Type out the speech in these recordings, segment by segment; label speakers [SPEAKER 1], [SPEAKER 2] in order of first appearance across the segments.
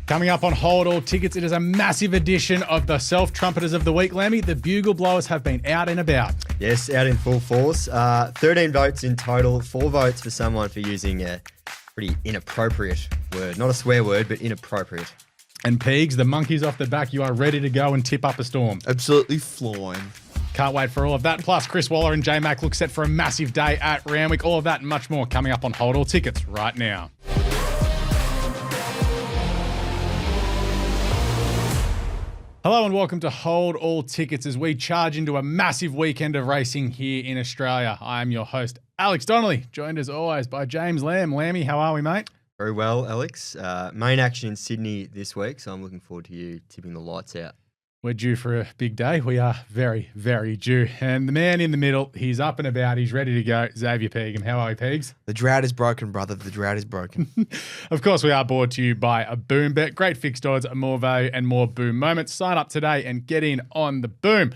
[SPEAKER 1] Coming up on Hold All Tickets, it is a massive edition of the Self-Trumpeters of the Week. Lammy, the bugle blowers have been out and about.
[SPEAKER 2] Yes, out in full force. 13 votes in total, 4 votes for someone for using a pretty inappropriate word. Not a swear word, but inappropriate.
[SPEAKER 1] And Pegs, the monkeys off the back, you are ready to go and tip up a storm.
[SPEAKER 3] Absolutely flying.
[SPEAKER 1] Can't wait for all of that. Plus, Chris Waller and J-Mac look set for a massive day at Randwick. All of that and much more coming up on Hold All Tickets right now. Hello and welcome to Hold All Tickets as we charge into a massive weekend of racing here in Australia. I am your host, Alex Donnelly, joined as always by James Lamb. Lammy, how are we, mate?
[SPEAKER 2] Very well, Alex. Main action in Sydney this week, so I'm looking forward to you tipping the lights out.
[SPEAKER 1] We're due for a big day. We are very, very due. And the man in the middle, he's up and about. He's ready to go. Xavier Pegum. How are we, Pegs?
[SPEAKER 3] The drought is broken, brother. The drought is broken.
[SPEAKER 1] Of course, we are brought to you by a Boom Bet. Great fixed odds, more value, and more boom moments. Sign up today and get in on the boom.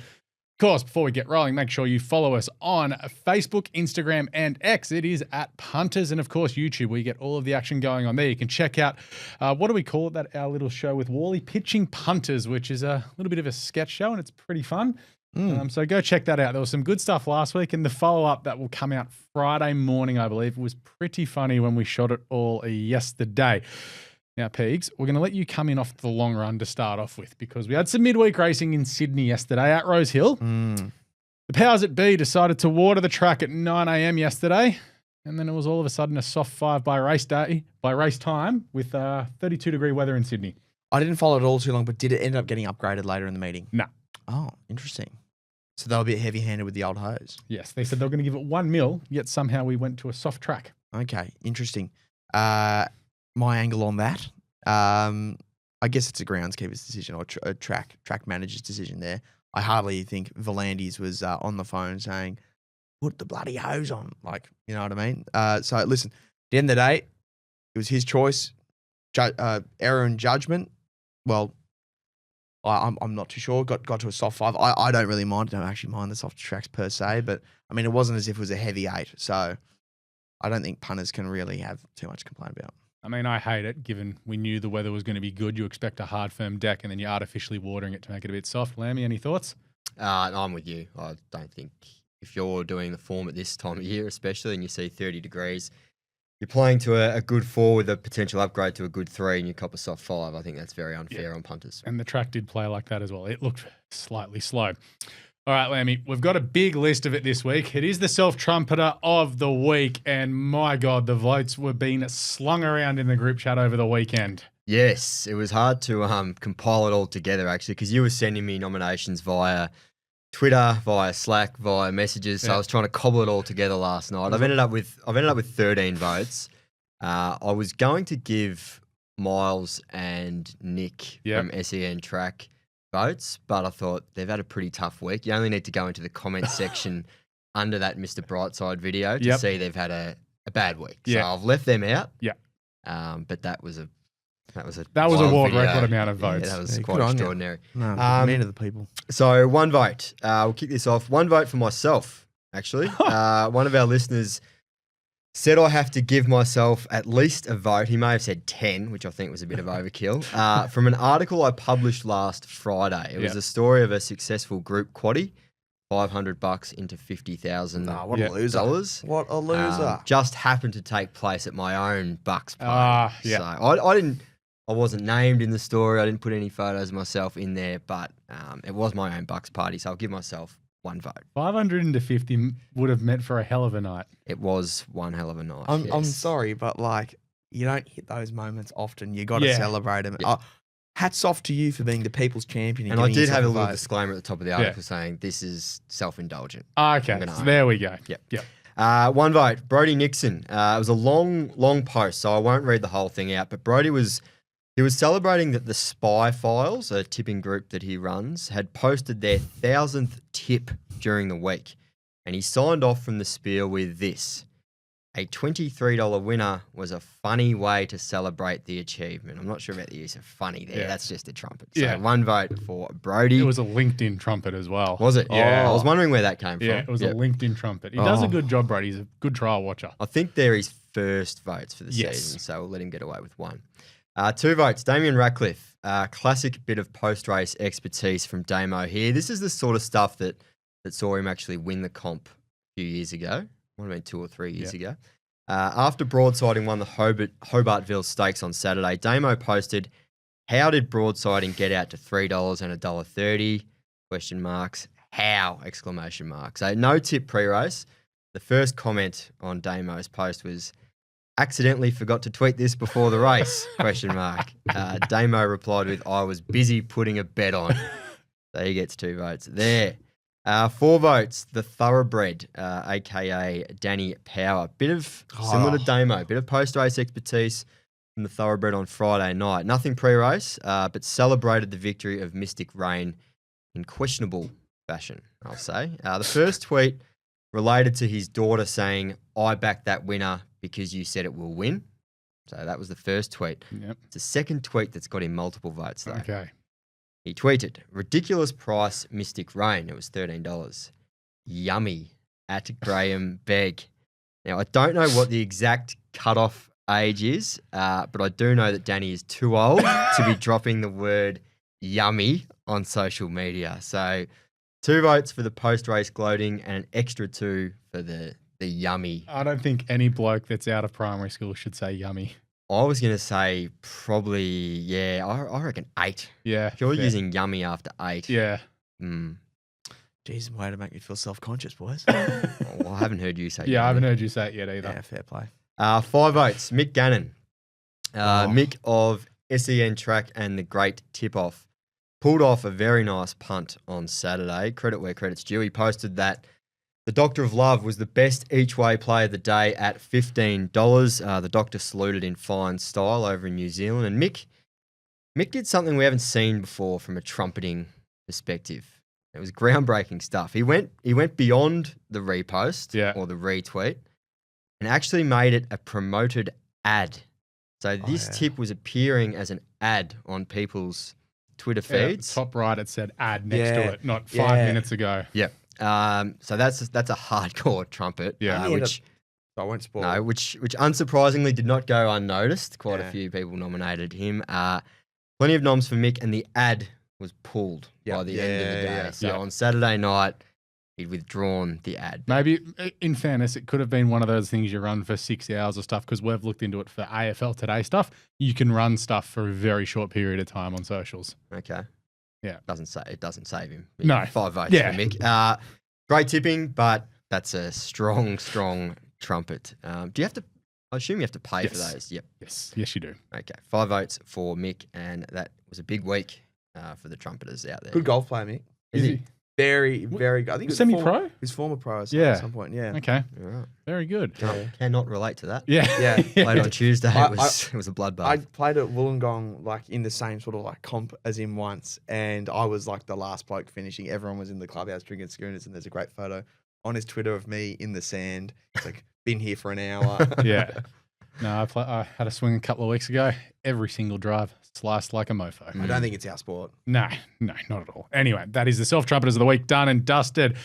[SPEAKER 1] Of course, before we get rolling, make sure you follow us on Facebook, Instagram, and X. It is at Punters, and of course, YouTube, where you get all of the action going on there. You can check out, what do we call it, our little show with Wally, Pitching Punters, which is a little bit of a sketch show, and it's pretty fun. So go check that out. There was some good stuff last week, and the follow-up that will come out Friday morning, I believe, was pretty funny when we shot it all yesterday. Now, Pegs, we're going to let you come in off the long run to start off with because we had some midweek racing in Sydney yesterday at Rose Hill. The powers that be decided to water the track at 9 a.m. yesterday, and then it was all of a sudden a soft 5 by race time with 32-degree weather in Sydney.
[SPEAKER 3] I didn't follow it all too long, but did it end up getting upgraded later in the meeting?
[SPEAKER 1] No.
[SPEAKER 3] Oh, interesting. So they were a bit heavy-handed with the old hose.
[SPEAKER 1] Yes, they said they were going to give it 1 mil, yet somehow we went to a soft track.
[SPEAKER 3] Okay, interesting. My angle on that, I guess it's a groundskeeper's decision or a track manager's decision there. I hardly think Volandis was on the phone saying, put the bloody hose on. Like, you know what I mean? So listen, at the end of the day, it was his choice. Error in judgment. Well, I'm not too sure. Got to a soft 5. I don't really mind. I don't actually mind the soft tracks per se, but I mean, it wasn't as if it was a heavy 8. So I don't think punters can really have too much to complain about.
[SPEAKER 1] I mean, I hate it, given we knew the weather was going to be good. You expect a hard, firm deck, and then you're artificially watering it to make it a bit soft. Lammy, any thoughts?
[SPEAKER 2] I'm with you. I don't think if you're doing the form at this time of year, especially, and you see 30 degrees, you're playing to a good 4 with a potential upgrade to a good 3, and you cop a soft 5. I think that's very unfair on punters.
[SPEAKER 1] And the track did play like that as well. It looked slightly slow. All right, Lammy, we've got a big list of it this week. It is the Self-Trumpeter of the Week, and my God, the votes were being slung around in the group chat over the weekend.
[SPEAKER 2] Yes, it was hard to compile it all together, actually, because you were sending me nominations via Twitter, via Slack, via messages, so I was trying to cobble it all together last night. I've ended up with 13 votes. I was going to give Miles and Nick from SEN Track votes, but I thought they've had a pretty tough week. You only need to go into the comment section under that Mr. Brightside video to see they've had a bad week. So I've left them out. But that was a
[SPEAKER 1] award record amount of votes.
[SPEAKER 2] Yeah, that was quite extraordinary.
[SPEAKER 3] No, man of the people.
[SPEAKER 2] So 1 vote. We'll kick this off. 1 vote for myself, actually. One of our listeners said I have to give myself at least a vote. He may have said 10, which I think was a bit of overkill. From an article I published last Friday. It was a story of a successful group quaddie, $500 into $50,000.
[SPEAKER 3] What a loser. What a loser.
[SPEAKER 2] Just happened to take place at my own Bucks party. So I wasn't named in the story. I didn't put any photos of myself in there, but it was my own Bucks party, so I'll give myself 1 vote.
[SPEAKER 1] 500 into 50 would have meant for a hell of a night.
[SPEAKER 2] It was one hell of a night.
[SPEAKER 3] I'm sorry, but like, you don't hit those moments often. You got to celebrate them. Yeah. Hats off to you for being the people's champion.
[SPEAKER 2] And I did have a little disclaimer at the top of the article saying this is self-indulgent.
[SPEAKER 1] Okay, so there we go.
[SPEAKER 2] Yep. 1 vote, Brodie Nixon. It was a long post, so I won't read the whole thing out, but Brodie was celebrating that the Spy Files, a tipping group that he runs, had posted their 1,000th tip during the week. And he signed off from the spiel with this: a $23 winner was a funny way to celebrate the achievement. I'm not sure about the use of funny there. That's just a trumpet. So 1 vote for Brodie.
[SPEAKER 1] It was a LinkedIn trumpet as well.
[SPEAKER 2] Was it? Yeah. I was wondering where that came from.
[SPEAKER 1] Yeah, it was a LinkedIn trumpet. He does a good job, Brodie. He's a good trial watcher.
[SPEAKER 2] I think they're his first votes for the season, so we'll let him get away with 1. 2 votes. Damien Ratcliffe. Classic bit of post-race expertise from Damo here. This is the sort of stuff that saw him actually win the comp a few years ago. Might have been 2 or 3 years ago. After broadsiding won the Hobartville Stakes on Saturday, Damo posted, "How did broadsiding get out to $3 and $1.30? Question marks. How? Exclamation mark. So no tip pre-race. The first comment on Damo's post was, "Accidentally forgot to tweet this before the race?" Question mark. Damo replied with, "I was busy putting a bet on." So he gets 2 votes there. 4 votes. The Thoroughbred, aka Danny Power. Bit of similar to Damo, bit of post-race expertise from the Thoroughbred on Friday night. Nothing pre-race, but celebrated the victory of Mystic Rain in questionable fashion, I'll say. The first tweet related to his daughter saying, "I backed that winner because you said it will win." So that was the first tweet.
[SPEAKER 1] Yep.
[SPEAKER 2] It's the second tweet that's got him multiple votes, though.
[SPEAKER 1] Okay.
[SPEAKER 2] He tweeted, "Ridiculous price, Mystic Rain." It was $13. Yummy, at Graham Begg. Now, I don't know what the exact cutoff age is, but I do know that Danny is too old to be dropping the word yummy on social media. So 2 votes for the post-race gloating and an extra 2 for the yummy.
[SPEAKER 1] I don't think any bloke that's out of primary school should say yummy.
[SPEAKER 2] I was going to say probably, I reckon 8.
[SPEAKER 1] Yeah.
[SPEAKER 2] If you're
[SPEAKER 1] fair.
[SPEAKER 2] using yummy after 8.
[SPEAKER 1] Yeah.
[SPEAKER 3] Jeez, way to make me feel self-conscious, boys.
[SPEAKER 2] Well, I haven't heard you say
[SPEAKER 1] Yeah, I
[SPEAKER 2] yummy.
[SPEAKER 1] haven't heard you say it yet either.
[SPEAKER 3] Yeah, fair play.
[SPEAKER 2] 5 votes. Mick Gannon. Mick of SEN Track and the Great Tip-Off. Pulled off a very nice punt on Saturday. Credit where credit's due. He posted that the Doctor of Love was the best each-way play of the day at $15. The Doctor saluted in fine style over in New Zealand. And Mick did something we haven't seen before from a trumpeting perspective. It was groundbreaking stuff. He went beyond the repost or the retweet and actually made it a promoted ad. So this tip was appearing as an ad on people's Twitter feeds.
[SPEAKER 1] Top right, it said ad next to it, not 5 minutes ago.
[SPEAKER 2] Yep. So that's a hardcore trumpet.
[SPEAKER 1] Yeah.
[SPEAKER 2] Which
[SPEAKER 3] I won't spoil.
[SPEAKER 2] No, which unsurprisingly did not go unnoticed. Quite a few people nominated him. Plenty of noms for Mick, and the ad was pulled by the end of the day. So on Saturday night, he'd withdrawn the ad.
[SPEAKER 1] Maybe, in fairness, it could have been one of those things you run for 6 hours or stuff, because we've looked into it for AFL Today stuff. You can run stuff for a very short period of time on socials.
[SPEAKER 2] Okay. Yeah. It doesn't save him.
[SPEAKER 1] No.
[SPEAKER 2] 5 votes for Mick. Great tipping, but that's a strong trumpet. Do you have to? I assume you have to pay for those. Yep.
[SPEAKER 1] Yes, you do.
[SPEAKER 2] Okay. 5 votes for Mick, and that was a big week for the trumpeters out there.
[SPEAKER 3] Good golf player, Mick.
[SPEAKER 2] Is he?
[SPEAKER 3] Very, very good. I think
[SPEAKER 1] semi-pro?
[SPEAKER 3] He's former pro at some point,
[SPEAKER 1] Okay.
[SPEAKER 2] Right.
[SPEAKER 1] Very good.
[SPEAKER 2] Cannot relate to that.
[SPEAKER 1] Yeah.
[SPEAKER 2] Played on Tuesday. It was a bloodbath.
[SPEAKER 3] I played at Wollongong like in the same sort of like comp as him once, and I was like the last bloke finishing. Everyone was in the clubhouse drinking schooners, and there's a great photo on his Twitter of me in the sand. It's like, been here for an hour.
[SPEAKER 1] Yeah. No, I had a swing a couple of weeks ago. Every single drive sliced like a mofo.
[SPEAKER 3] I don't think it's our sport.
[SPEAKER 1] No, not at all. Anyway, that is the Self-Trumpeters of the week done and dusted.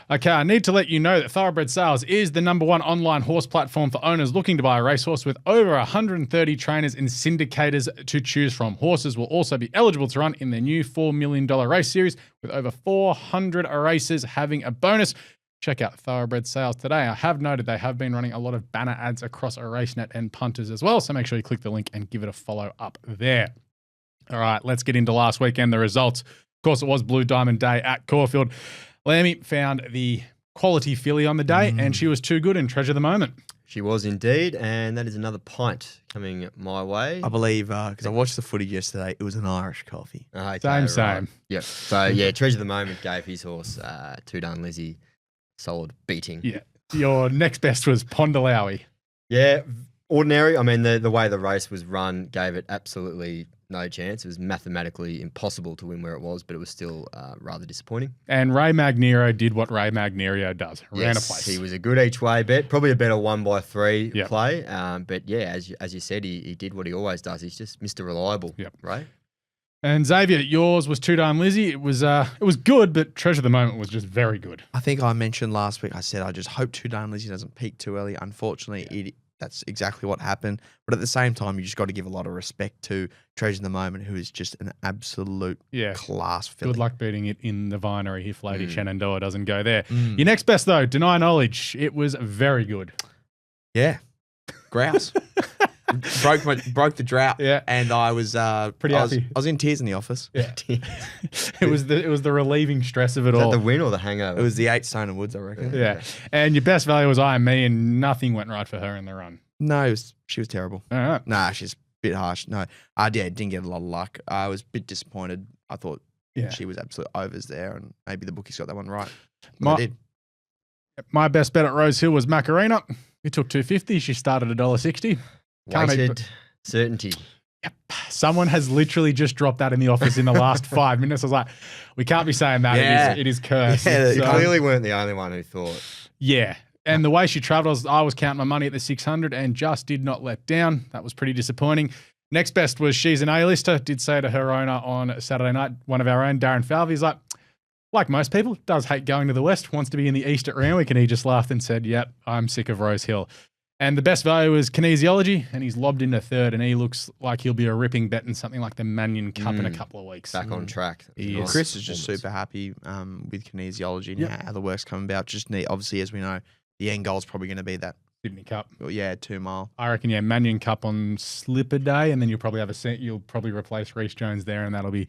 [SPEAKER 1] Okay, I need to let you know that Thoroughbred Sales is the #1 online horse platform for owners looking to buy a racehorse, with over 130 trainers and syndicators to choose from. Horses will also be eligible to run in their new $4 million race series, with over 400 races having a bonus. Check out Thoroughbred Sales today. I have noted they have been running a lot of banner ads across RaceNet and Punters as well, so make sure you click the link and give it a follow up there. All right, let's get into last weekend, the results. Of course, it was Blue Diamond Day at Caulfield. Lamby found the quality filly on the day, and she was too good and treasure the moment.
[SPEAKER 2] She was indeed, and that is another pint coming my way.
[SPEAKER 3] I believe, because I watched the footage yesterday, it was an Irish coffee.
[SPEAKER 2] Okay,
[SPEAKER 1] Same.
[SPEAKER 2] Yep. So, treasure the moment gave his horse, Two Done Lizzie, solid beating.
[SPEAKER 1] Yeah. Your next best was Pondalawi.
[SPEAKER 2] Yeah, ordinary. I mean, the way the race was run gave it absolutely no chance. It was mathematically impossible to win where it was, but it was still rather disappointing.
[SPEAKER 1] And Ray Magnero did what Ray Magnero does. Ran a place.
[SPEAKER 2] He was a good each way bet, probably a better 1x3 play. But yeah, as you said, he did what he always does. He's just Mr. Reliable, right?
[SPEAKER 1] And Xavier, yours was Two Dime Lizzie. It was good, but treasure the moment was just very good.
[SPEAKER 3] I think I mentioned last week, I said I just hope Two Dame Lizzie doesn't peak too early. Unfortunately, that's exactly what happened. But at the same time, you just got to give a lot of respect to Treasure in the Moment, who is just an absolute class filly.
[SPEAKER 1] Good luck beating it in the Vinery if Lady Shenandoah doesn't go there.
[SPEAKER 3] Mm.
[SPEAKER 1] Your next best, though, Deny Knowledge. It was very good.
[SPEAKER 3] Yeah. Grouse. broke the drought.
[SPEAKER 1] Yeah.
[SPEAKER 3] And I was
[SPEAKER 1] pretty happy.
[SPEAKER 3] I was in tears in the office.
[SPEAKER 1] Yeah. it was the relieving stress of it
[SPEAKER 2] Is
[SPEAKER 1] all.
[SPEAKER 2] that the win or the hangover?
[SPEAKER 3] It was the 8 Stone and Woods, I reckon.
[SPEAKER 1] Yeah. And your best value was I and Me, and nothing went right for her in the run.
[SPEAKER 3] No, she was terrible.
[SPEAKER 1] All right.
[SPEAKER 3] Nah, she's a bit harsh. No, didn't get a lot of luck. I was a bit disappointed. I thought she was absolute overs there, and maybe the bookies got that one right. But they did.
[SPEAKER 1] My best bet at Rose Hill was Macarena. We took $2.50. She started $1.60.
[SPEAKER 2] Weighted certainty.
[SPEAKER 1] Yep. Someone has literally just dropped that in the office in the last 5 minutes. I was like, we can't be saying that.
[SPEAKER 3] Yeah.
[SPEAKER 1] It is cursed.
[SPEAKER 3] Yeah,
[SPEAKER 2] You clearly weren't the only one who thought.
[SPEAKER 1] Yeah. And the way she traveled, I was counting my money at the 600 and just did not let down. That was pretty disappointing. Next best was She's an A-lister. Did say to her owner on Saturday night, one of our own, Darren Falvey, he's like most people, does hate going to the West, wants to be in the East at Randwick, and he just laughed and said, yep, I'm sick of Rose Hill. And the best value is kinesiology, and he's lobbed into third, and he looks like he'll be a ripping bet in something like the Mannion Cup in a couple of weeks.
[SPEAKER 2] Back on track.
[SPEAKER 1] Yes.
[SPEAKER 3] Chris is just super happy with kinesiology and how the work's coming about. Just obviously, as we know, the end goal is probably going to be that
[SPEAKER 1] Sydney Cup.
[SPEAKER 3] Well, 2 mile.
[SPEAKER 1] I reckon, Mannion Cup on Slipper Day, and then you'll probably you'll probably replace Reece Jones there, and that'll be a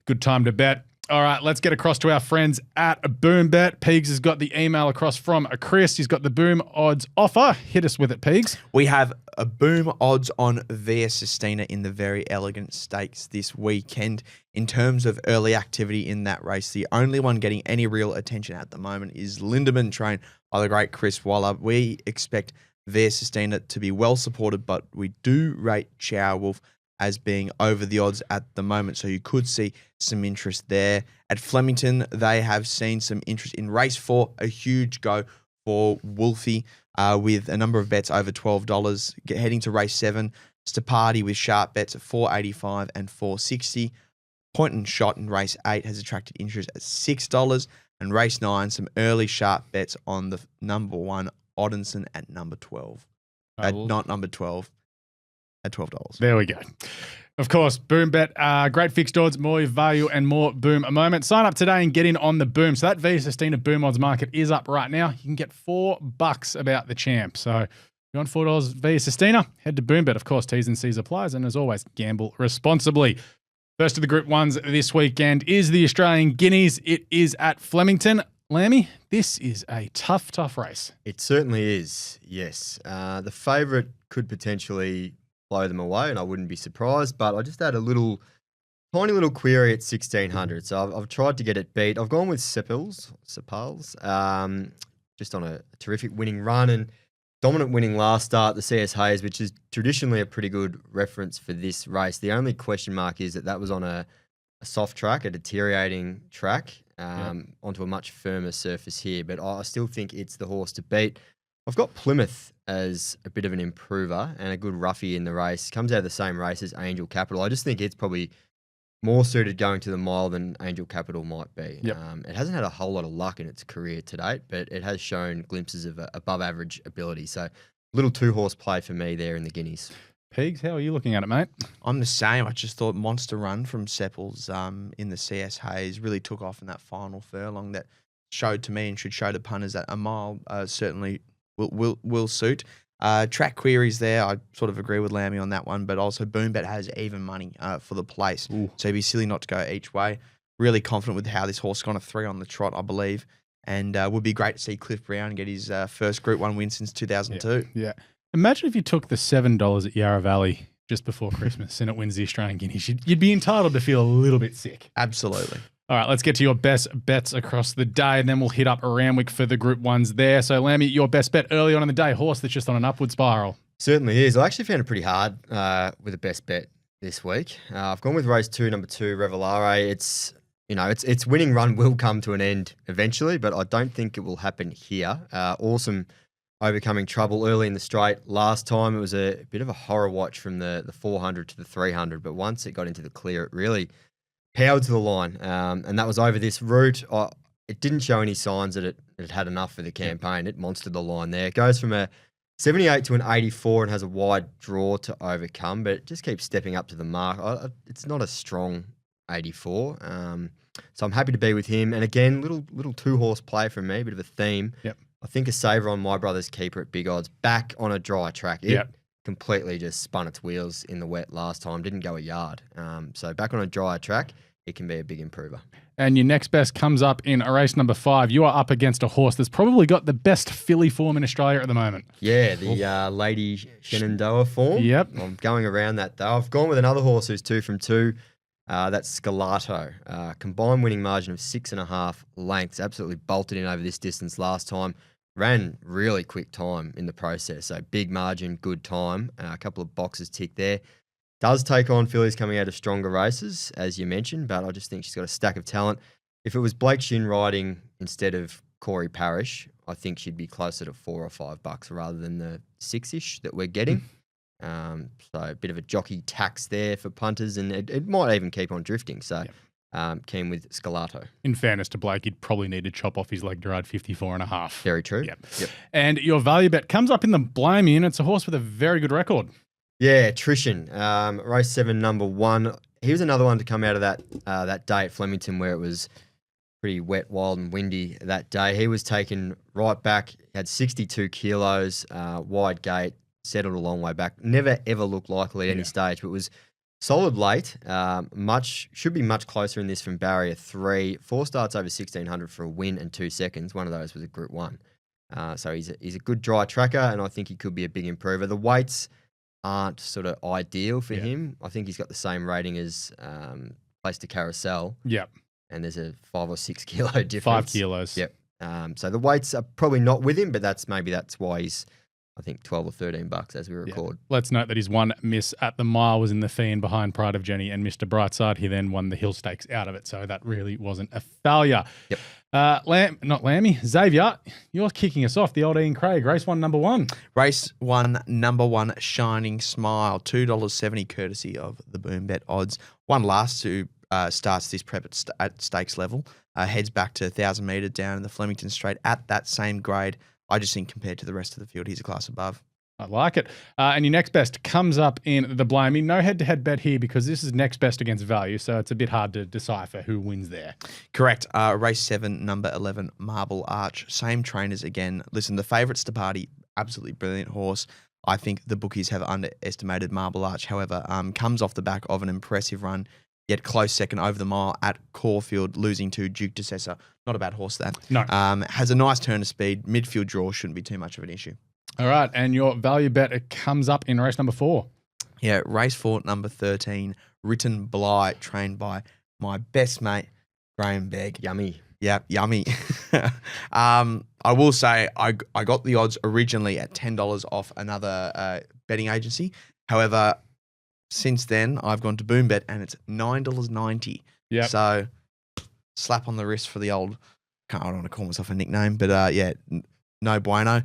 [SPEAKER 1] good time to bet. All right, let's get across to our friends at BoomBet. Peegs has got the email across from Chris. He's got the Boom odds offer. Hit us with it, Peegs.
[SPEAKER 3] We have a Boom odds on Via Sistina in the Very Elegant Stakes this weekend. In terms of early activity in that race, the only one getting any real attention at the moment is Lindemann, trained by the great Chris Waller. We expect Via Sistina to be well supported, but we do rate Chow Wolf as being over the odds at the moment. So you could see some interest there. At Flemington, they have seen some interest in race 4, a huge go for Wolfie with a number of bets over $12. Heading to race 7, Stapati with sharp bets at $4.85 and $4.60. Point and Shot in race 8 has attracted interest at $6. And race 9, some early sharp bets on the number 1, Oddinson at number 12. Not number 12. At $12.
[SPEAKER 1] There we go. Of course, BoomBet, great fixed odds, more value and more boom a moment. Sign up today and get in on the boom. So that Via Sistina boom odds market is up right now. You can get $4 about the champ. So if you want $4 Via Sistina, head to BoomBet. Of course, T's and C's applies. And as always, gamble responsibly. First of the Group 1s this weekend is the Australian Guineas. It is at Flemington. Lammy, this is a tough race.
[SPEAKER 2] It certainly is, yes. The favourite could potentially blow them away, and I wouldn't be surprised. But I just had a tiny little query at 1,600. So I've tried to get it beat. I've gone with Sepals, just on a terrific winning run and dominant winning last start, the CS Hayes, which is traditionally a pretty good reference for this race. The only question mark is that was on a soft track, a deteriorating track, onto a much firmer surface here. But I still think it's the horse to beat. I've got Plymouth as a bit of an improver and a good roughie in the race. Comes out of the same race as Angel Capital. I just think it's probably more suited going to the mile than Angel Capital might be.
[SPEAKER 1] Yep.
[SPEAKER 2] It hasn't had a whole lot of luck in its career to date, but it has shown glimpses of above average ability. So little 2-horse play for me there in the Guineas.
[SPEAKER 1] Peegs, how are you looking at it, mate?
[SPEAKER 3] I'm the same. I just thought Monster Run from Seppels in the CS Hayes really took off in that final furlong. That showed to me and should show to punters that a mile certainly will suit. Track queries there. I sort of agree with Lammy on that one, but also BoomBet has even money for the place.
[SPEAKER 1] Ooh.
[SPEAKER 3] So it'd be silly not to go each way. Really confident with how this horse got a 3 on the trot, I believe. And would be great to see Cliff Brown get his first Group 1 win since 2002.
[SPEAKER 1] Yeah. Imagine if you took the $7 at Yarra Valley just before Christmas and it wins the Australian Guineas. You'd be entitled to feel a little bit sick.
[SPEAKER 3] Absolutely.
[SPEAKER 1] All right, let's get to your best bets across the day, and then we'll hit up Randwick for the Group 1s there. So, Lammy, your best bet early on in the day, horse that's just on an upward spiral.
[SPEAKER 2] Certainly is. I actually found it pretty hard with a best bet this week. I've gone with race 2, number 2, Revelare. Its winning run will come to an end eventually, but I don't think it will happen here. Awesome overcoming trouble early in the straight. Last time it was a bit of a horror watch from the 400 to the 300, but once it got into the clear, it really powered to the line, and that was over this route. It didn't show any signs that it had enough for the campaign. It monstered the line there. It goes from a 78 to an 84 and has a wide draw to overcome, but it just keeps stepping up to the mark. It's not a strong 84. So I'm happy to be with him. And again, little 2-horse play from me, bit of a theme.
[SPEAKER 1] Yep.
[SPEAKER 2] I think a saver on my brother's keeper at big odds, back on a dry track. It completely just spun its wheels in the wet last time, didn't go a yard. So back on a drier track, it can be a big improver.
[SPEAKER 1] And your next best comes up in race number 5. You are up against a horse that's probably got the best filly form in Australia at the moment.
[SPEAKER 2] Yeah, the Lady Shenandoah form.
[SPEAKER 1] Yep.
[SPEAKER 2] I'm going around that though. I've gone with another horse who's 2 from 2. That's Scalato. Combined winning margin of 6.5 lengths. Absolutely bolted in over this distance last time. Ran really quick time in the process. So big margin, good time. A couple of boxes ticked there. Does take on fillies coming out of stronger races, as you mentioned, but I just think she's got a stack of talent. If it was Blake Shin riding instead of Corey Parrish, I think she'd be closer to $4 or $5 rather than the 6-ish that we're getting. So a bit of a jockey tax there for punters, and it might even keep on drifting. So keen with Scalato.
[SPEAKER 1] In fairness to Blake, he'd probably need to chop off his leg to ride 54.5.
[SPEAKER 2] Very true.
[SPEAKER 1] Yep. And your value bet comes up in the Lamby, and it's a horse with a very good record.
[SPEAKER 2] Yeah, Trishan, race 7, number 1. He was another one to come out of that day at Flemington where it was pretty wet, wild and windy that day. He was taken right back, had 62 kilos, wide gate, settled a long way back. Never, ever looked likely at any stage, but was solid late. Should be much closer in this from barrier 3. 4 starts over 1,600 for a win and 2 seconds. One of those was a Group 1. So he's a good dry tracker, and I think he could be a big improver. The weights aren't sort of ideal for him. I think he's got the same rating as Place to Carousel. Yep. And there's a 5 or 6 kilo difference.
[SPEAKER 1] 5 kilos.
[SPEAKER 2] Yep. So the weights are probably not with him, but that's why he's, I think, $12 or $13 as we record.
[SPEAKER 1] Let's note that his one miss at the mile was in the fee and behind Pride of Jenny and Mr. Brightside. He then won the Hill Stakes out of it, so that really wasn't a failure. Yep. Not Lammy, Xavier, you're kicking us off. The old Ian Craig, race 1, number 1.
[SPEAKER 3] Race 1, number 1, Shining Smile, $2.70 courtesy of the Boom Bet odds. One last two starts this prep at stakes level, heads back to 1,000 metres down in the Flemington Straight at that same grade. I just think compared to the rest of the field, he's a class above.
[SPEAKER 1] I like it. And your next best comes up in the Blamey. No head-to-head bet here because this is next best against value, so it's a bit hard to decipher who wins there.
[SPEAKER 3] Correct. Race 7, number 11, Marble Arch. Same trainers again. Listen, the favourites to party, absolutely brilliant horse. I think the bookies have underestimated Marble Arch, however, comes off the back of an impressive run, yet close second over the mile at Caulfield, losing to Duke de Sessa. Not a bad horse, that.
[SPEAKER 1] No.
[SPEAKER 3] Has a nice turn of speed. Midfield draw shouldn't be too much of an issue.
[SPEAKER 1] All right, and your value bet, it comes up in race number 4.
[SPEAKER 3] Yeah, race 4, number 13, Written Bly, trained by my best mate, Graham Begg.
[SPEAKER 2] Yummy.
[SPEAKER 3] Yeah, yummy. I will say I got the odds originally at $10 off another betting agency. However, since then, I've gone to BoomBet and it's $9.90.
[SPEAKER 1] Yeah.
[SPEAKER 3] So, slap on the wrist for the old, I don't want to call myself a nickname, but no bueno.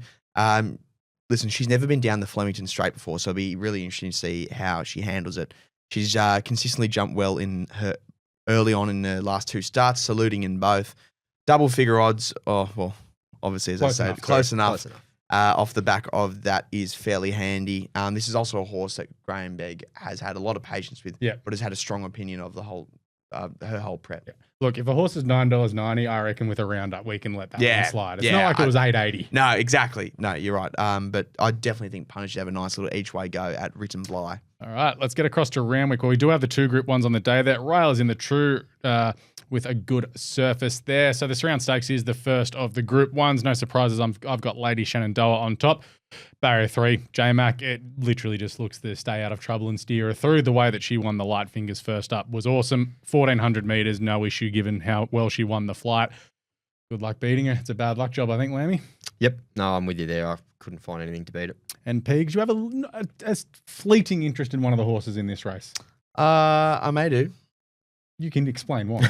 [SPEAKER 3] Listen, she's never been down the Flemington Straight before, so it'll be really interesting to see how she handles it. She's consistently jumped well in her early on in the last 2 starts, saluting in both. Double figure odds, obviously, as I said, close enough. Off the back of that is fairly handy. This is also a horse that Graham Begg has had a lot of patience with, but has had a strong opinion of the whole her whole prep. Yeah.
[SPEAKER 1] Look, if a horse is $9.90, I reckon with a roundup we can let that one slide. It's not like it was $8.80.
[SPEAKER 3] No, exactly. No, you're right. But I definitely think punters should have a nice little each way go at Written Bly.
[SPEAKER 1] All right, let's get across to Randwick. Well, we do have the 2 Group 1s on the day there. Rail is in the true with a good surface there. So the Surround Stakes is the first of the Group 1s. No surprises. I've got Lady Shenandoah on top. Barrier 3, J-Mac, it literally just looks to stay out of trouble and steer her through. The way that she won the light fingers first up was awesome. 1,400 metres, no issue given how well she won the flight. Good luck beating her. It's a bad luck job, I think, Lammy.
[SPEAKER 2] Yep. No, I'm with you there. I couldn't find anything to beat it.
[SPEAKER 1] And Pegs, you have a fleeting interest in one of the horses in this race?
[SPEAKER 3] I may do.
[SPEAKER 1] You can explain why.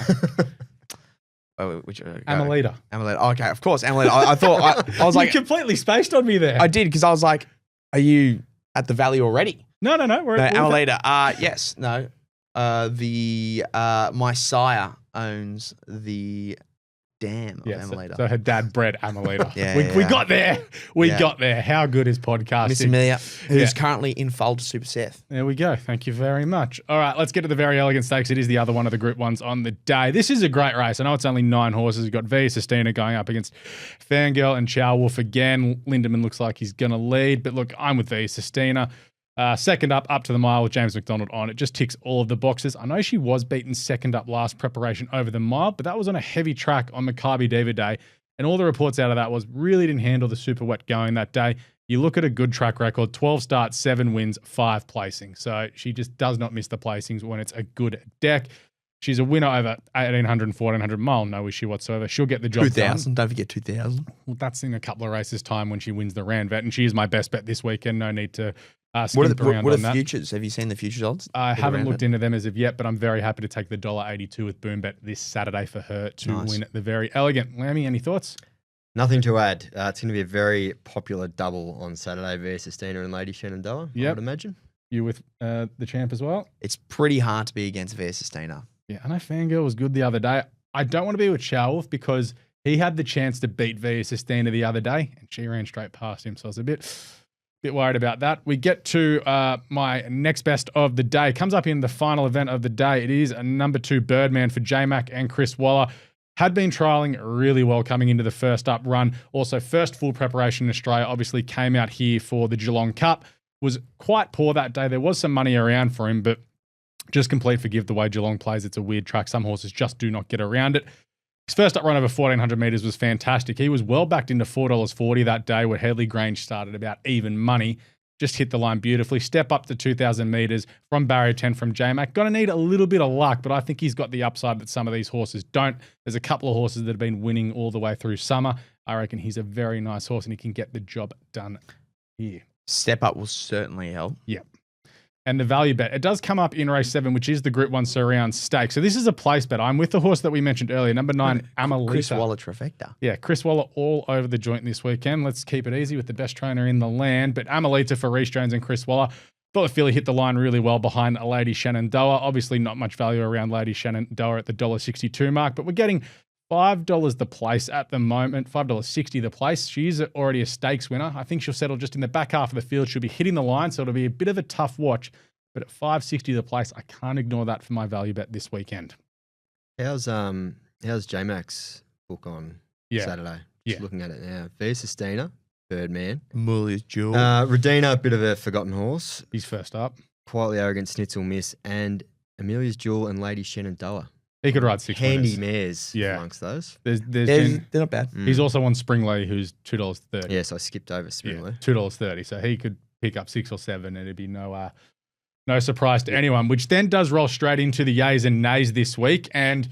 [SPEAKER 1] Amelita.
[SPEAKER 3] Amelita. Okay, of course, Amelita. I thought I was like,
[SPEAKER 1] you completely spaced on me there.
[SPEAKER 3] I did because I was like, are you at the Valley already?
[SPEAKER 1] No. We're
[SPEAKER 3] Amelita. Yes. No. My sire owns the dam of Amelita.
[SPEAKER 1] So her dad bred Amelita.
[SPEAKER 3] Yeah,
[SPEAKER 1] we got there. We
[SPEAKER 3] Yeah.
[SPEAKER 1] got there. How good is podcasting?
[SPEAKER 3] Miss Amelia, who's currently in foal to Super Seth.
[SPEAKER 1] There we go. Thank you very much. All right, let's get to the Very Elegant Stakes. It is the other one of the Group 1s on the day. This is a great race. I know it's only 9 horses. You've got Via Sistina going up against Fangirl and Chow Wolf again. Lindemann looks like he's going to lead, but look, I'm with Via Sistina. Second up to the mile with James McDonald on. It just ticks all of the boxes. I know she was beaten second up last preparation over the mile, but that was on a heavy track on Maccabi Diva Day. And all the reports out of that was really didn't handle the super wet going that day. You look at a good track record, 12 starts, 7 wins, 5 placings. So she just does not miss the placings when it's a good deck. She's a winner over 1,800 and 1,400 mile. No issue whatsoever. She'll get the job
[SPEAKER 3] 2,000. Don't forget 2,000.
[SPEAKER 1] Well, that's in a couple of races' time when she wins the Randvet, and she is my best bet this weekend. No need to
[SPEAKER 3] What
[SPEAKER 1] around
[SPEAKER 3] are
[SPEAKER 1] on
[SPEAKER 3] the
[SPEAKER 1] that.
[SPEAKER 3] futures? Have you seen the futures odds?
[SPEAKER 1] I haven't looked into them as of yet, but I'm very happy to take the $1.82 with Boombet this Saturday for her to win the Very Elegant. Lammy, any thoughts?
[SPEAKER 2] Nothing to add. It's going to be a very popular double on Saturday via Sistina and Lady Shenandoah, I would imagine.
[SPEAKER 1] You with the champ as well?
[SPEAKER 3] It's pretty hard to be against Via Sistina.
[SPEAKER 1] Yeah, I know Fangirl was good the other day. I don't want to be with Chow Wolf because he had the chance to beat Via Sistina the other day, and she ran straight past him, so I was a bit worried about that. We get to my next best of the day. Comes up in the final event of the day. It is a number 2 Birdman for J-Mac and Chris Waller. Had been trialling really well coming into the first up run. Also, first full preparation in Australia. Obviously came out here for the Geelong Cup. Was quite poor that day. There was some money around for him, but just complete forgive the way Geelong plays. It's a weird track. Some horses just do not get around it. His first up run over 1,400 metres was fantastic. He was well backed into $4.40 that day where Headley Grange started about even money. Just hit the line beautifully. Step up to 2,000 metres from barrier 10 from J-Mac. Going to need a little bit of luck, but I think he's got the upside that some of these horses don't. There's a couple of horses that have been winning all the way through summer. I reckon he's a very nice horse and he can get the job done here.
[SPEAKER 3] Step up will certainly help.
[SPEAKER 1] Yeah. And the value bet, it does come up in race 7, which is the Group 1 Surround Stake. So this is a place bet. I'm with the horse that we mentioned earlier, number 9, Amelita.
[SPEAKER 3] Chris Waller trifecta.
[SPEAKER 1] Yeah, Chris Waller all over the joint this weekend. Let's keep it easy with the best trainer in the land. But Amelita for Reece Jones and Chris Waller. Thought the filly hit the line really well behind Lady Shenandoah. Obviously not much value around Lady Shenandoah at the $1.62 mark, but we're getting $5 the place at the moment, $5.60 the place. She's already a stakes winner. I think she'll settle just in the back half of the field. She'll be hitting the line, so it'll be a bit of a tough watch. But at $5.60 the place, I can't ignore that for my value bet this weekend.
[SPEAKER 2] How's J-Mac's book on Saturday? Just looking at it now. Via Sistina, Birdman.
[SPEAKER 3] Mulia's Jewel.
[SPEAKER 2] Radina, a bit of a forgotten horse.
[SPEAKER 1] He's first up.
[SPEAKER 2] Quietly Arrogant, Snitzel Miss, and Amelia's Jewel and Lady Shenandoah.
[SPEAKER 1] He could ride 6
[SPEAKER 2] handy
[SPEAKER 1] winners.
[SPEAKER 2] mares amongst those.
[SPEAKER 3] They're not bad.
[SPEAKER 1] He's also on Springley, who's $2.30.
[SPEAKER 2] Yes, I skipped over Springley.
[SPEAKER 1] $2.30. So he could pick up 6 or 7, and it'd be no surprise to anyone, which then does roll straight into the yays and nays this week. And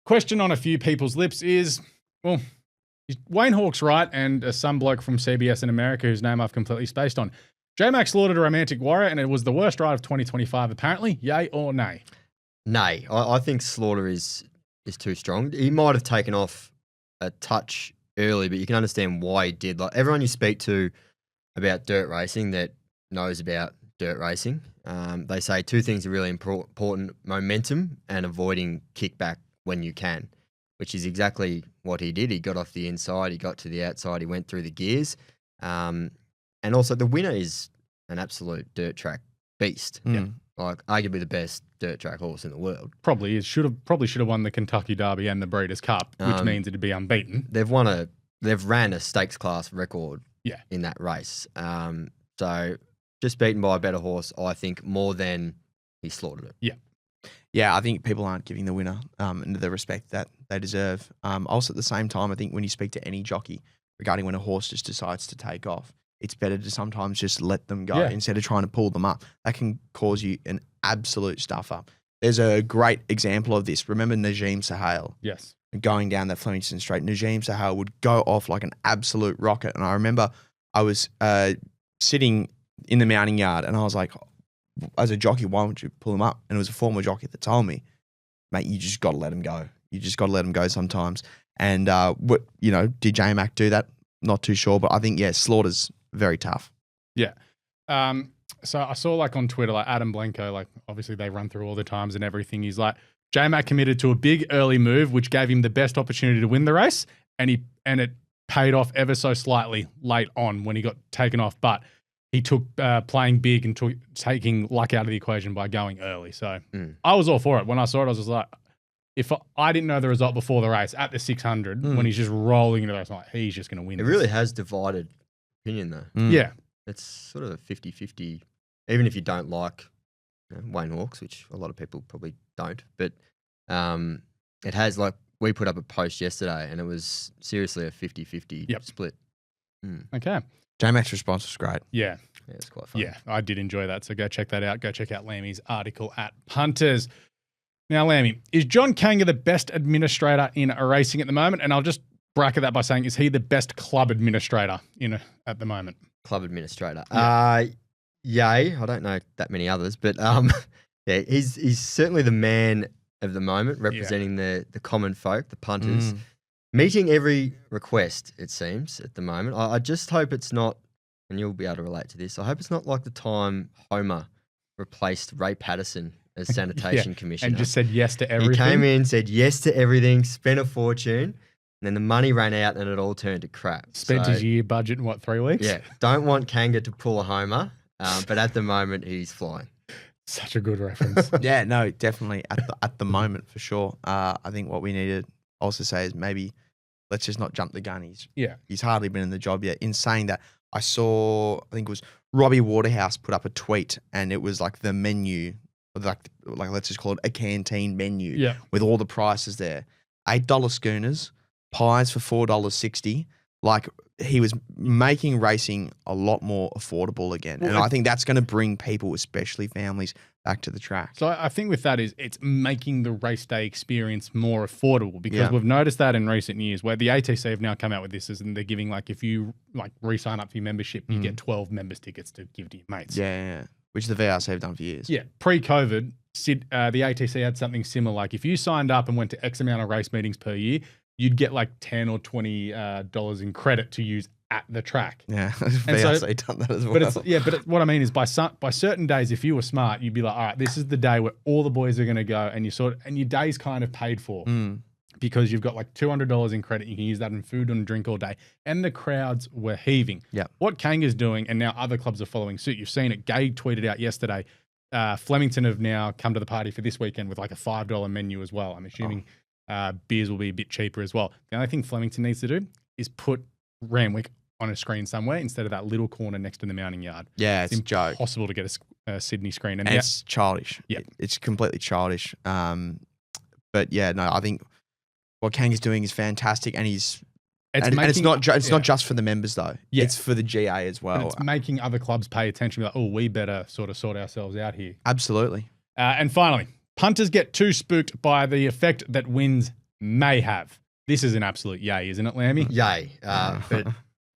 [SPEAKER 1] question on a few people's lips is, well, is Wayne Hawkes right? And some bloke from CBS in America whose name I've completely spaced on. J-Mac slaughtered a Romantic Warrior, and it was the worst ride of 2025, apparently. Yay or nay?
[SPEAKER 2] Nay. I think Slaughter is too strong. He might have taken off a touch early, but you can understand why he did. Like everyone you speak to about dirt racing that knows about dirt racing, they say 2 things are really important: momentum and avoiding kickback when you can, which is exactly what he did. He got off the inside, he got to the outside, he went through the gears. And also the winner is an absolute dirt track beast. Like arguably the best dirt track horse in the world.
[SPEAKER 1] Probably is. Probably should have won the Kentucky Derby and the Breeders' Cup, which means it'd be unbeaten.
[SPEAKER 2] They've ran a stakes class record in that race. So just beaten by a better horse, I think, more than he slaughtered it.
[SPEAKER 3] Yeah, I think people aren't giving the winner the respect that they deserve. Also, at the same time, I think when you speak to any jockey regarding when a horse just decides to take off, it's better to sometimes just let them go instead of trying to pull them up. That can cause you an absolute stuff up. There's a great example of this. Remember Najim Sahel?
[SPEAKER 1] Yes.
[SPEAKER 3] Going down that Flemington straight. Najim Sahel would go off like an absolute rocket. And I remember I was sitting in the mounting yard and I was like, as a jockey, why won't you pull him up? And it was a former jockey that told me, mate, you just got to let him go. You just got to let him go sometimes. And, did J-Mac do that? Not too sure, but I think, Slaughter's very tough.
[SPEAKER 1] Yeah. So I saw on Twitter, Adam Blanco, obviously they run through all the times and everything. He's like, J-Mac committed to a big early move, which gave him the best opportunity to win the race, and it paid off ever so slightly late on when he got taken off. But he took playing big and taking luck out of the equation by going early. So I was all for it. When I saw it, I was just like, if I didn't know the result before the race at the 600, when he's just rolling into the race, I'm like, he's just going to win.
[SPEAKER 2] It really has divided opinion, though.
[SPEAKER 1] Yeah.
[SPEAKER 2] It's sort of a 50-50, even if you don't like Wayne Hawkes, which a lot of people probably don't. But it has, like, we put up a post yesterday, and it was seriously a 50-50 split.
[SPEAKER 1] Okay.
[SPEAKER 3] J-Mac's response was great.
[SPEAKER 1] Yeah.
[SPEAKER 2] Yeah, it's quite fun.
[SPEAKER 1] Yeah, I did enjoy that. So go check that out. Go check out Lammy's article at Punters. Now, Lammy, is John Kanga the best administrator in racing at the moment? And I'll just bracket that by saying, is he the best club administrator at the moment?
[SPEAKER 2] Club administrator.
[SPEAKER 1] Yeah.
[SPEAKER 2] Yay. I don't know that many others, but yeah, he's certainly the man of the moment, representing the common folk, the punters, meeting every request, it seems, at the moment. I just hope it's not, and you'll be able to relate to this, I hope it's not like the time Homer replaced Ray Patterson as sanitation commissioner.
[SPEAKER 1] And just said yes to everything.
[SPEAKER 2] He came in, said yes to everything, spent a fortune, and then the money ran out and it all turned to crap.
[SPEAKER 1] Spent his year budget in, 3 weeks?
[SPEAKER 2] Yeah. Don't want Kanga to pull a Homer, but at the moment he's flying.
[SPEAKER 1] Such a good reference.
[SPEAKER 3] Yeah, no, definitely at the moment for sure. I think what we need to also say is maybe let's just not jump the gun. He's hardly been in the job yet. In saying that, I think it was Robbie Waterhouse put up a tweet, and it was like the menu, like let's just call it a canteen menu, with all the prices there. $8 schooners, pies for $4.60. Like, he was making racing a lot more affordable again. And I think that's going to bring people, especially families, back to the track.
[SPEAKER 1] So I think with that is it's making the race day experience more affordable, because we've noticed that in recent years where the ATC have now come out with this, and they're giving, like, if you re-sign up for your membership, you get 12 members tickets to give to your mates.
[SPEAKER 3] Yeah. Which the VRC have done for years.
[SPEAKER 1] Yeah. Pre-COVID, the ATC had something similar. Like, if you signed up and went to X amount of race meetings per year, you'd get like $10 or $20 in credit to use at the track.
[SPEAKER 3] Yeah, VRC done that as well.
[SPEAKER 1] But what I mean is by certain days, if you were smart, you'd be like, all right, this is the day where all the boys are going to go, and your day's kind of paid for because you've got like $200 in credit. You can use that in food and drink all day, and the crowds were heaving.
[SPEAKER 3] Yeah.
[SPEAKER 1] What Kanga's doing, and now other clubs are following suit. You've seen it. Gay tweeted out yesterday. Flemington have now come to the party for this weekend with like a $5 menu as well. I'm assuming. Beers will be a bit cheaper as well. The only thing Flemington needs to do is put Randwick on a screen somewhere instead of that little corner next to the mounting yard.
[SPEAKER 3] Yeah, it's a joke.
[SPEAKER 1] Impossible to get a Sydney screen.
[SPEAKER 3] And it's childish.
[SPEAKER 1] Yeah.
[SPEAKER 3] It's completely childish. But yeah, no, I think what Kanga's doing is fantastic, and it's not just for the members though. Yeah. It's for the GA as well.
[SPEAKER 1] But it's making other clubs pay attention. Like, oh, we better sort ourselves out here.
[SPEAKER 3] Absolutely.
[SPEAKER 1] And finally, punters get too spooked by the effect that wins may have. This is an absolute yay, isn't it, Lammy?
[SPEAKER 2] Yay. But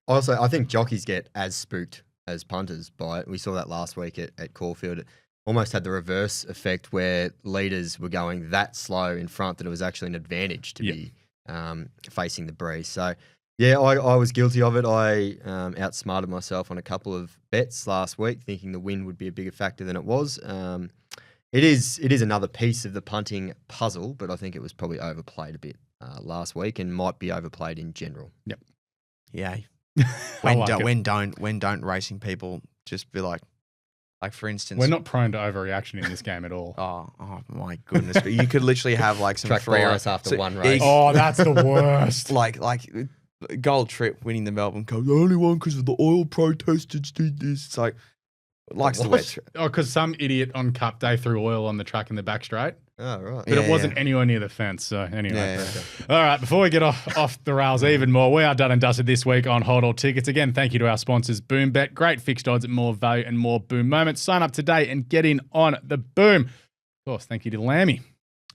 [SPEAKER 2] also, I think jockeys get as spooked as punters by it. We saw that last week at Caulfield. It almost had the reverse effect where leaders were going that slow in front that it was actually an advantage to be facing the breeze. So, yeah, I was guilty of it. I outsmarted myself on a couple of bets last week, thinking the wind would be a bigger factor than it was. It is another piece of the punting puzzle, but I think it was probably overplayed a bit last week and might be overplayed in general.
[SPEAKER 1] Yep.
[SPEAKER 3] Yeah. When don't racing people just be like for instance,
[SPEAKER 1] we're not prone to overreaction in this game at all.
[SPEAKER 3] Oh my goodness! But you could literally have like some
[SPEAKER 2] track hours after one race.
[SPEAKER 1] Oh, that's the worst.
[SPEAKER 3] like Gold Trip winning the Melbourne Cup. The only one because of the oil protesters did this. It's like. Likes the wet.
[SPEAKER 1] Oh, because some idiot on Cup Day threw oil on the track in the back straight.
[SPEAKER 2] Oh, right.
[SPEAKER 1] But it wasn't anywhere near the fence. So anyway. All right, before we get off the rails even more, we are done and dusted this week on Hold All Tickets. Again, thank you to our sponsors, Boom Bet. Great fixed odds at more value and more boom moments. Sign up today and get in on the boom. Of course, thank you to Lammy.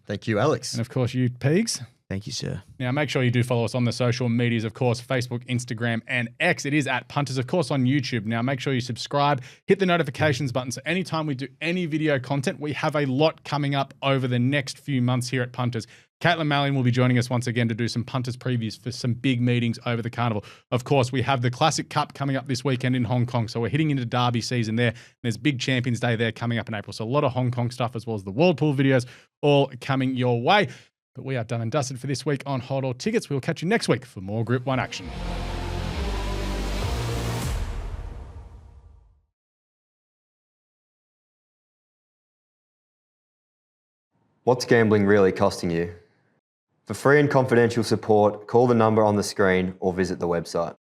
[SPEAKER 2] Thank you, Alex.
[SPEAKER 1] And of course, you, Pegs.
[SPEAKER 3] Thank you, sir.
[SPEAKER 1] Now, make sure you do follow us on the social medias, of course, Facebook, Instagram, and X. It is at Punters, of course, on YouTube. Now, make sure you subscribe, hit the notifications button. So anytime we do any video content, we have a lot coming up over the next few months here at Punters. Caitlin Mallion will be joining us once again to do some Punters previews for some big meetings over the carnival. Of course, we have the Classic Cup coming up this weekend in Hong Kong. So we're hitting into Derby season there. There's Big Champions Day there coming up in April. So a lot of Hong Kong stuff as well as the World Pool videos all coming your way. But we are done and dusted for this week on Hold All Tickets. We will catch you next week for more Group 1 action.
[SPEAKER 2] What's gambling really costing you? For free and confidential support, call the number on the screen or visit the website.